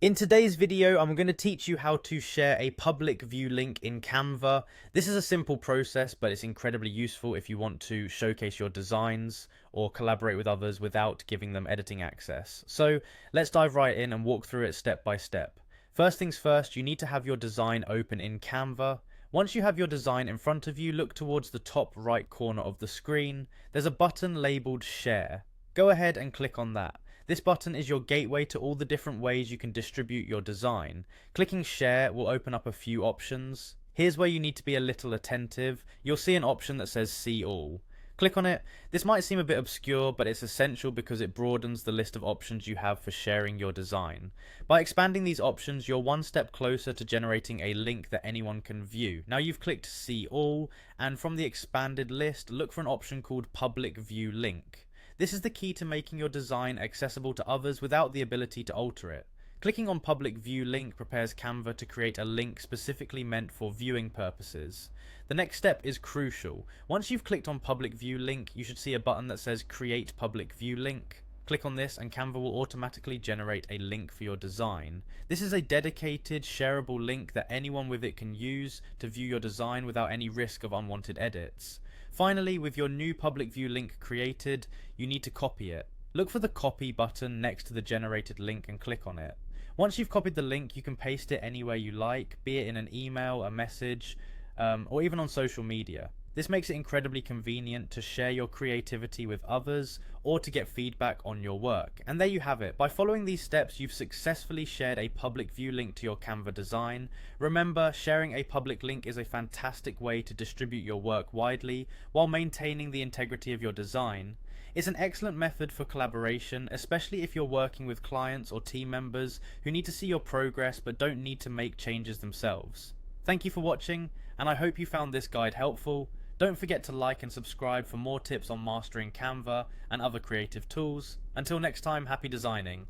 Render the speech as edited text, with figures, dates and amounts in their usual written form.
In today's video, I'm going to teach you how to share a public view link in Canva. This is a simple process, but it's incredibly useful if you want to showcase your designs or collaborate with others without giving them editing access. So let's dive right in and walk through it step by step. First things first, you need to have your design open in Canva. Once you have your design in front of you, look towards the top right corner of the screen. There's a button labeled Share. Go ahead and click on that. This button is your gateway to all the different ways you can distribute your design. Clicking share will open up a few options. Here's where you need to be a little attentive. You'll see an option that says see all. Click on it. This might seem a bit obscure, but it's essential because it broadens the list of options you have for sharing your design. By expanding these options, you're one step closer to generating a link that anyone can view. Now you've clicked see all, and from the expanded list, look for an option called public view link. This is the key to making your design accessible to others without the ability to alter it. Clicking on Public View Link prepares Canva to create a link specifically meant for viewing purposes. The next step is crucial. Once you've clicked on Public View Link, you should see a button that says Create Public View Link. Click on this and Canva will automatically generate a link for your design. This is a dedicated, shareable link that anyone with it can use to view your design without any risk of unwanted edits. Finally, with your new public view link created, you need to copy it. Look for the copy button next to the generated link and click on it. Once you've copied the link, you can paste it anywhere you like, be it in an email, a message, or even on social media. This makes it incredibly convenient to share your creativity with others or to get feedback on your work. And there you have it. By following these steps, you've successfully shared a public view link to your Canva design. Remember, sharing a public link is a fantastic way to distribute your work widely while maintaining the integrity of your design. It's an excellent method for collaboration, especially if you're working with clients or team members who need to see your progress but don't need to make changes themselves. Thank you for watching, and I hope you found this guide helpful. Don't forget to like and subscribe for more tips on mastering Canva and other creative tools. Until next time, happy designing.